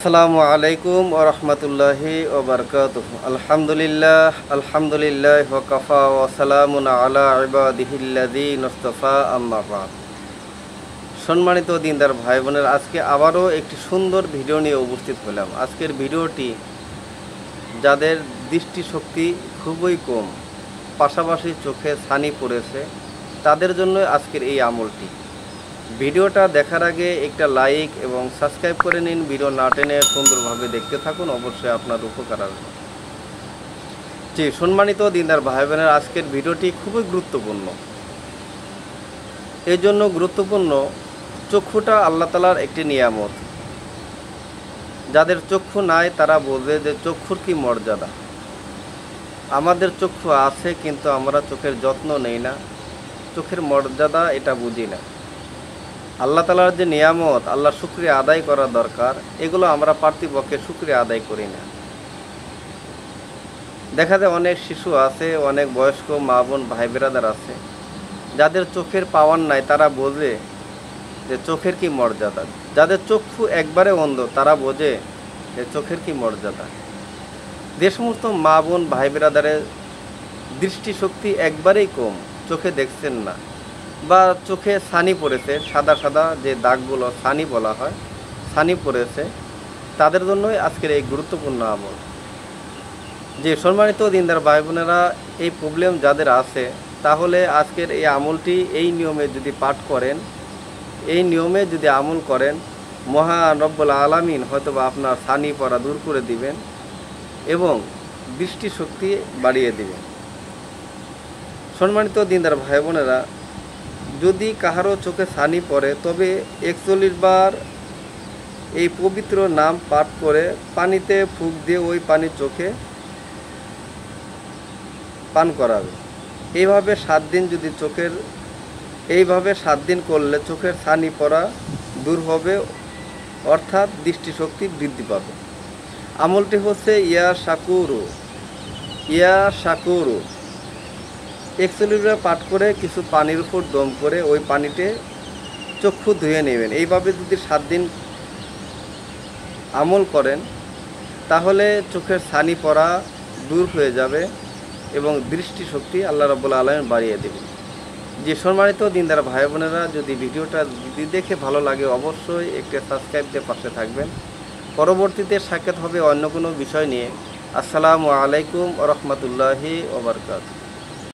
আসসালামু আলাইকুম ওয়া রাহমাতুল্লাহি ওয়া বারাকাতুহু। আলহামদুলিল্লাহ ওয়া কাফা ওয়া সালামুন আলা ইবাদিহিল্লাযীনা ইসতাফা, আম্মা বা'দ। সম্মানিত দিনদার ভাই বোনের, আজকে আবারও একটি সুন্দর ভিডিও নিয়ে উপস্থিত হলাম। আজকের ভিডিওটি যাদের দৃষ্টিশক্তি খুবই কম, পাশাপাশি চোখে ছানি পড়েছে, তাদের জন্য আজকের এই আমলটি। ভিডিওটা দেখার আগে একটা লাইক এবং সাবস্ক্রাইব করে নিন। ভিডিও না টেনে সুন্দরভাবে দেখতে থাকুন, অবশ্যই আপনার উপকার আসবে। জি, সম্মানিত দিনদার ভাই বোনের, আজকের ভিডিওটি খুবই গুরুত্বপূর্ণ। এই জন্য গুরুত্বপূর্ণ, চক্ষুটা আল্লাহ তাআলার একটি নিয়ামত। যাদের চক্ষু নাই তারা বোঝে যে চক্ষুর কি মর্যাদা। আমাদের চক্ষু আছে, কিন্তু আমরা চোখের যত্ন নেই না, চোখের মর্যাদা এটা বুঝি না। আল্লাহ তাআলার যে নিয়ামত, আল্লাহর শুকরিয়া আদায় করা দরকার, এগুলো আমরা পার্থিপক্ষে শুকরিয়া আদায় করি না। দেখা যায় অনেক শিশু আছে, অনেক বয়স্ক মা বোন ভাই বেরাদার আছে, যাদের চোখের পাওয়ার নাই, তারা বোঝে যে চোখের কি মর্যাদা। যাদের চক্ষু একবারে অন্ধ, তারা বোঝে যে চোখের কি মর্যাদা। যে সমস্ত মা বোন ভাই বেরাদারের দৃষ্টিশক্তি একবারেই কম, চোখে দেখছেন না, বা চোখে ছানি পড়েছে, সাদা সাদা যে দাগগুলো ছানি বলা হয়, ছানি পড়েছে, তাদের জন্যই আজকের এই গুরুত্বপূর্ণ আমল। যে সম্মানিত দিনদার ভাই বোনেরা, এই প্রবলেম যাদের আছে, তাহলে আজকের এই আমলটি এই নিয়মে যদি পাঠ করেন, এই নিয়মে যদি আমল করেন, মহান রব্বুল আলামিন হয়তোবা আপনার ছানি পড়া দূর করে দিবেন এবং দৃষ্টিশক্তি বাড়িয়ে দিবেন। সম্মানিত দিনদার ভাই বোনেরা, যদি কাহারও চোখে ছানি পড়ে, তবে 41 বার এই পবিত্র নাম পাঠ করে পানিতে ফুঁক দিয়ে ওই পানি চোখে পান করাবে। এইভাবে 7 দিন যদি এইভাবে 7 দিন করলে চোখের ছানি পড়া দূর হবে, অর্থাৎ দৃষ্টিশক্তি বৃদ্ধি পাবে। আমলটি হচ্ছে ইয়া শাকুরু। 41 বার পাঠ করে কিছু পানির উপর দম করে ওই পানিতে চক্ষু ধুয়ে নেবেন। এইভাবে যদি 7 দিন আমল করেন, তাহলে চোখের ছানি পড়া দূর হয়ে যাবে এবং দৃষ্টিশক্তি আল্লাহ রাব্বুল আলামিন বাড়িয়ে দেবেন। যে সম্মানিত দিনদার ভাই বোনেরা, যদি ভিডিওটা দেখে ভালো লাগে, অবশ্যই একটা সাবস্ক্রাইব দিয়ে পাশে থাকবেন। পরবর্তীতে সাক্ষাৎ হবে অন্য কোনো বিষয় নিয়ে। আসসালামু আলাইকুম ওয়া রাহমাতুল্লাহি ওয়া বারাকাতুহু।